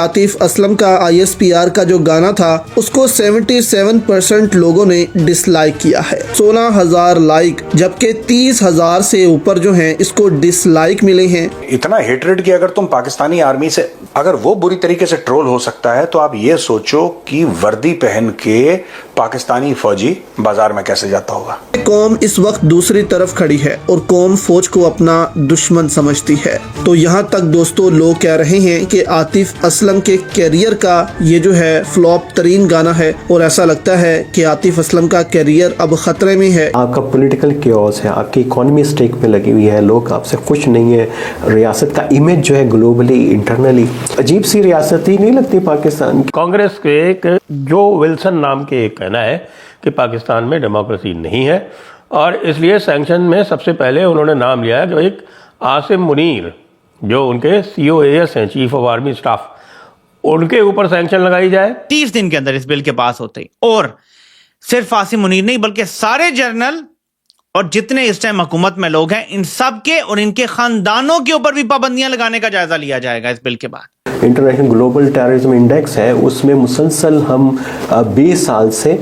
आतिफ असलम का ISPR का जो गाना था उसको 77% लोगों ने डिसलाइक किया है। 16,000 लाइक, जबकि 30,000 से ऊपर जो हैं इसको डिसलाइक मिले हैं। इतना हेटरेड कि अगर तुम पाकिस्तानी आर्मी से अगर वो बुरी तरीके से ट्रोल हो सकता है तो आप ये सोचो कि वर्दी पहन के पाकिस्तानी फौजी बाजार में कैसे जाता होगा। कौम इस वक्त दूसरी तरफ खड़ी है और कौम फौज को अपना दुश्मन समझती है। तो यहाँ तक दोस्तों लोग कह रहे हैं कि आतिफ असलम के कैरियर का ये जो है फ्लॉप तरीन गाना है और ऐसा लगता है कि आतिफ असलम का कैरियर अब खतरे में है। आपका पॉलिटिकल केओस है, आपकी इकोनॉमी स्टेक पे लगी हुई है, लोग आपसे खुश नहीं है, रियासत का इमेज जो है ग्लोबली इंटरनली अजीब सी रियासत ही नहीं लगती पाकिस्तान की। कांग्रेस के एक जो विल्सन नाम के एक कहना है कि पाकिस्तान में डेमोक्रेसी नहीं है और इसलिए सैंक्शन में सबसे पहले उन्होंने नाम लिया है कि एक आसिम मुनीर जो उनके COAS हैं, चीफ ऑफ आर्मी स्टाफ, उनके ऊपर सैंक्शन लगाई जाए 30 दिन के अंदर इस बिल के पास होते ही। और सिर्फ आसिम मुनीर नहीं बल्कि सारे जनरल और जितने इस टाइम हुकूमत में लोग हैं इन सब के और इनके खानदानों के ऊपर भी पाबंदियां लगाने का जायजा लिया जाएगा इस बिल के बाद। इंटरनेशनल ग्लोबल टेररिज्म इंडेक्स है, उसमें मुसलसल हम 20 साल से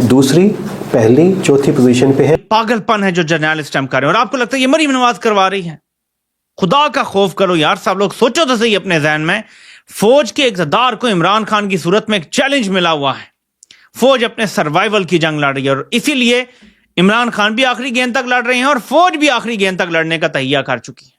दूसरी, पहली, चौथी पोजीशन पे है। पागलपन है जो जर्नल इस टाइम कर रहे हैं और आपको लगता है ये मरीम नवाज करवा रही है। खुदा का खौफ करो यार, सब लोग सोचो तो सही अपने जहन में। फौज के इक़्तिदार को इमरान खान की सूरत में एक चैलेंज मिला हुआ है। फौज अपने सर्वाइवल की जंग लड़ रही है और इसीलिए इमरान खान भी आखिरी गेंद तक लड़ रहे हैं और फौज भी आखिरी गेंद तक लड़ने का तहिया कर चुकी है।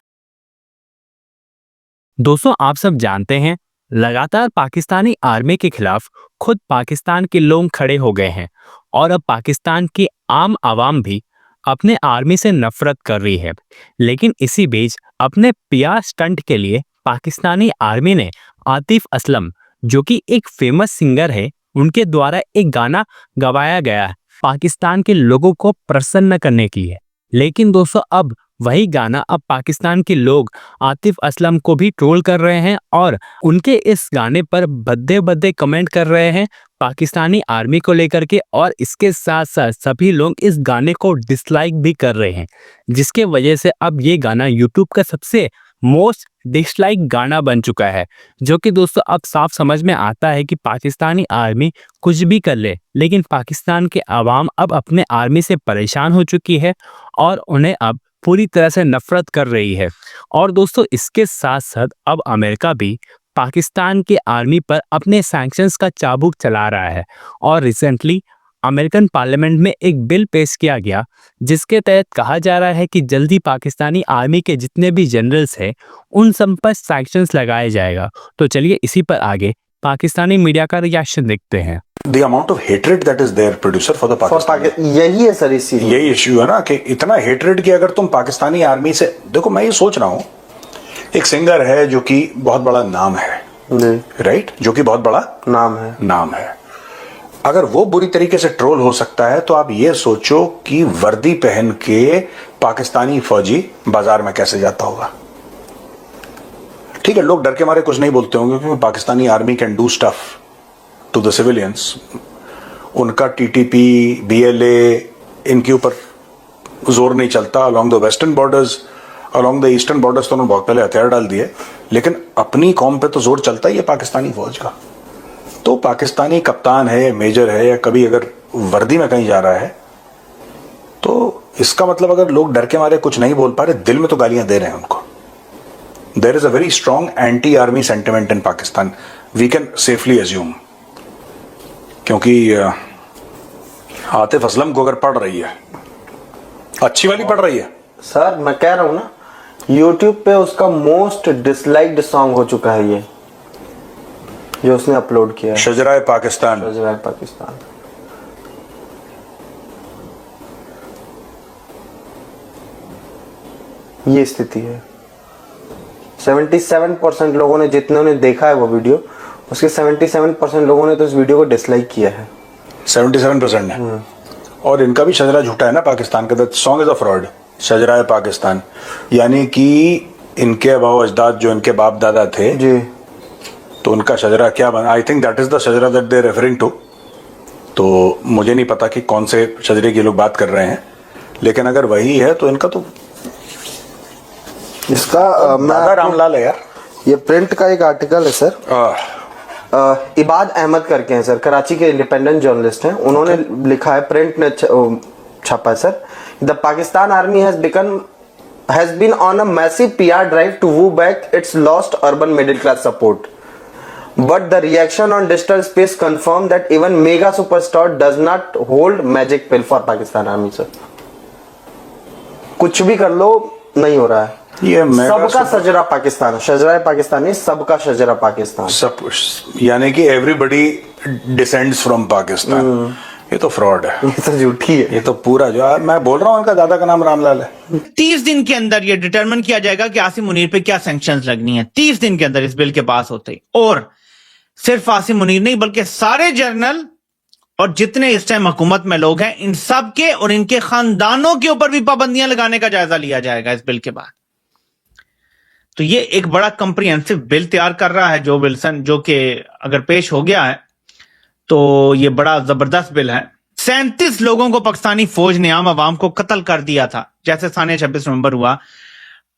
दोस्तों, आप सब जानते हैं लगातार पाकिस्तानी आर्मी के खिलाफ खुद पाकिस्तान के लोग खड़े हो गए हैं और अब पाकिस्तान की आम आवाम भी अपने आर्मी से नफरत कर रही है। लेकिन इसी बीच अपने PR स्टंट के लिए पाकिस्तानी आर्मी ने आतिफ असलम, जो कि एक फेमस सिंगर है, उनके द्वारा एक गाना गवाया गया है पाकिस्तान के लोगों को प्रसन्न करने के लिए। लेकिन दोस्तों, अब वही गाना अब पाकिस्तान के लोग आतिफ असलम को भी ट्रोल कर रहे हैं और उनके इस गाने पर भद्दे कमेंट कर रहे हैं पाकिस्तानी आर्मी को लेकर के, और इसके साथ साथ सभी लोग इस गाने को डिसलाइक भी कर रहे हैं, जिसके वजह से अब ये गाना यूट्यूब का सबसे मोस्ट डिसलाइक गाना बन चुका है। जो कि दोस्तों अब साफ समझ में आता है कि पाकिस्तानी आर्मी कुछ भी कर ले, लेकिन पाकिस्तान के आवाम अब अपने आर्मी से परेशान हो चुकी है और उन्हें अब पूरी तरह से नफरत कर रही है। और दोस्तों इसके साथ साथ अब अमेरिका भी पाकिस्तान के आर्मी पर अपने सैंक्शंस का चाबुक चला रहा है और रिसेंटली अमेरिकन पार्लियामेंट में एक बिल पेश किया गया जिसके तहत कहा जा रहा है कि जल्दी पाकिस्तानी आर्मी के जितने भी जनरल्स हैं उन सब पर सैंक्शंस लगाया जाएगा। तो चलिए इसी पर आगे पाकिस्तानी मीडिया का रिएक्शन देखते हैं। The amount of hatred that is there, producer, for the Pakistan. यही है सर, इसी यही इश्यू है ना कि इतना हेटरेड कि अगर तुम पाकिस्तानी आर्मी से देखो, मैं ये सोच रहा हूँ एक सिंगर है जो कि बहुत बड़ा नाम है, राइट, जो कि बहुत बड़ा नाम है। अगर वो बुरी तरीके से ट्रोल हो सकता है तो आप ये सोचो कि वर्दी पहन के पाकिस्तानी फौजी बाजार में कैसे जाता होगा। ठीक है, लोग डर के मारे कुछ नहीं बोलते होंगे क्योंकि Pakistani army can do stuff to the civilians. उनका TTP, BLA इनके ऊपर जोर नहीं चलता। Along the western borders, along the eastern borders तो उन्होंने बहुत पहले हथियार डाल दिए, लेकिन अपनी कौम पे तो जोर चलता ही है पाकिस्तानी फौज का। तो पाकिस्तानी कप्तान है, मेजर है, या कभी अगर वर्दी में कहीं जा रहा है तो इसका मतलब अगर लोग डर के मारे कुछ नहीं बोल पा रहे, दिल में तो गालियां दे रहे हैं उनको। There is a very strong anti army sentiment in Pakistan, we can safely assume. क्योंकि आतिफ असलम को अगर पढ़ रही है, अच्छी वाली पढ़ रही है सर, मैं कह रहा हूं ना, YouTube पे उसका मोस्ट डिसलाइक्ड सॉन्ग हो चुका है ये, जो उसने अपलोड किया है, शजराए पाकिस्तान। ये स्थिति है। 77% लोगों ने, जितने ने देखा है वो वीडियो, उसके 77% लोगों ने तो इस वीडियो को डिसलाइक किया है। 77% है। और इनका भी शजरा झूठा है ना पाकिस्तान का। That song is a fraud. शजराए पाकिस्तान यानी कि इनके आबाओ अजदाद जो इनके बाप दादा थे जी, तो उनका शजरा क्या बना। I think that is the शजरा दैट दे रेफरिंग टू। तो मुझे नहीं पता कि कौन से शजरे की लोग बात कर रहे हैं, लेकिन अगर वही है तो इनका तो इसका दादा रामलाल है यार। ये प्रिंट का एक आर्टिकल है सर, इबाद अहमद करके हैं सर, कराची के इंडिपेंडेंट जर्नलिस्ट हैं, उन्होंने लिखा है, प्रिंट ने छापा है sir. The Pakistan army has been on a massive PR drive to woo back its lost urban middle class support, but the reaction on digital space confirmed that even mega superstar does not hold magic pill for Pakistan Army sir। कुछ भी कर लो नहीं हो रहा है, ये सबका शजरा पाकिस्तान, शजरा पाकिस्तानी, सबका शजरा पाकिस्तान, सब, यानी कि एवरीबडी डिसेंड्स फ्रॉम पाकिस्तान। ये तो फ्रॉड है, ये तो झूठी है, ये तो पूरा जो मैं बोल रहा हूँ, इनका दादा का नाम रामलाल है। 30 दिन के अंदर ये डिटरमिन किया जाएगा कि आसिम मुनीर पे क्या सैंक्शंस लगनी है, 30 दिन के अंदर इस बिल के पास होते ही। और सिर्फ आसिम मुनीर नहीं बल्कि सारे जर्नल और जितने इस टाइम हुकूमत में लोग हैं, इन सब के और इनके खानदानों के ऊपर भी पाबंदियां लगाने का जायजा लिया जाएगा इस बिल के बाद। तो ये एक बड़ा कंप्रिहेंसिव बिल तैयार कर रहा है जो विल्सन, जो कि अगर पेश हो गया है तो ये बड़ा जबरदस्त बिल है। 37 लोगों को पाकिस्तानी फौज ने आम आवाम को कत्ल कर दिया था, जैसे साने 26 नवंबर हुआ।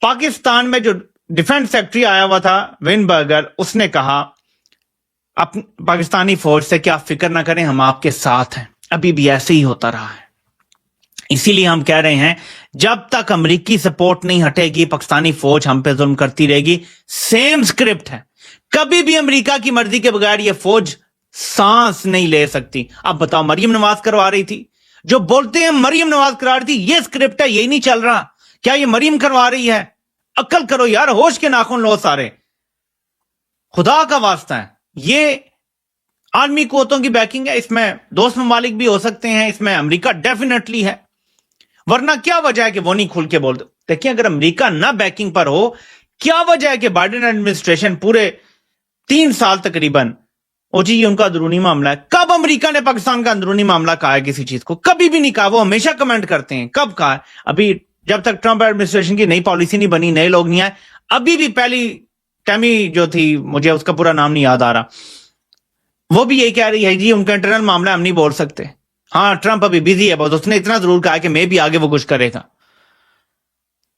पाकिस्तान में जो डिफेंस सेक्रेटरी आया हुआ था विनबर्गर, उसने कहा पाकिस्तानी फौज से कि आप फिक्र ना करें, हम आपके साथ हैं। अभी भी ऐसे ही होता रहा है। इसीलिए हम कह रहे हैं जब तक अमेरिकी सपोर्ट नहीं हटेगी, पाकिस्तानी फौज हम पे जुल्म करती रहेगी। सेम स्क्रिप्ट है, कभी भी अमेरिका की मर्जी के बगैर ये फौज सांस नहीं ले सकती। अब बताओ, मरियम नवाज करवा रही थी, जो बोलते हैं मरियम नवाज करवा रही थी, ये स्क्रिप्ट है, यही नहीं चल रहा। क्या ये मरियम करवा रही है? अक्ल करो यार, होश के नाखून लो सारे, खुदा का वास्ता है। ये आर्मी कुव्वतों की बैकिंग है, इसमें दोस्त ममालिक भी हो सकते हैं, इसमें अमेरिका डेफिनेटली है, वरना क्या वजह है कि वो नहीं खुल के बोल दो। देखिए, अगर अमेरिका ना बैकिंग पर हो, क्या वजह है कि बाइडेन एडमिनिस्ट्रेशन पूरे 3 साल तकरीबन, ओ जी ये उनका अंदरूनी मामला है। कब अमेरिका ने पाकिस्तान का अंदरूनी मामला कहा है किसी चीज को? कभी भी नहीं कहा। वो हमेशा कमेंट करते हैं, कब कहा है? अभी जब तक ट्रंप एडमिनिस्ट्रेशन की नई पॉलिसी नहीं बनी, नए लोग नहीं आए, अभी भी पहली टैमी जो थी, मुझे उसका पूरा नाम नहीं याद आ रहा, वो भी यही कह रही है जी उनका इंटरनल मामला हम नहीं बोल सकते। हाँ, ट्रंप अभी बिजी है बहुत, उसने इतना जरूर कहा कि मैं भी आगे वो कुछ करेगा।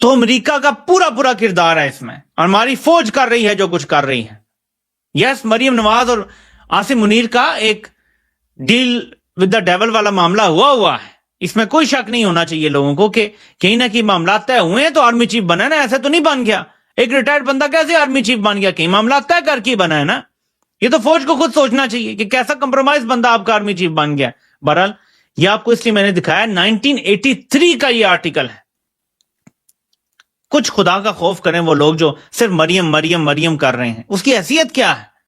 तो अमेरिका का पूरा पूरा किरदार है इसमें, और हमारी फौज कर रही है जो कुछ कर रही है। यस, मरियम नवाज और आसिम मुनीर का एक डील विद द डेवल वाला मामला हुआ है, इसमें कोई शक नहीं होना चाहिए लोगों को कि कहीं ना कहीं मामला तय हुए हैं तो आर्मी चीफ बना है ना, ऐसे तो नहीं बन गया। एक रिटायर्ड बंदा कैसे आर्मी चीफ बन गया? कहीं मामला तय करके बना है ना। ये तो फौज को खुद सोचना चाहिए कि कैसा कंप्रोमाइज बंदा आपका आर्मी चीफ बन गया। बहरहाल ये आपको इसलिए मैंने दिखाया, 1983 का ये आर्टिकल है। कुछ खुदा का खौफ करें वो लोग जो सिर्फ मरियम मरियम मरियम कर रहे हैं, उसकी हैसियत क्या है?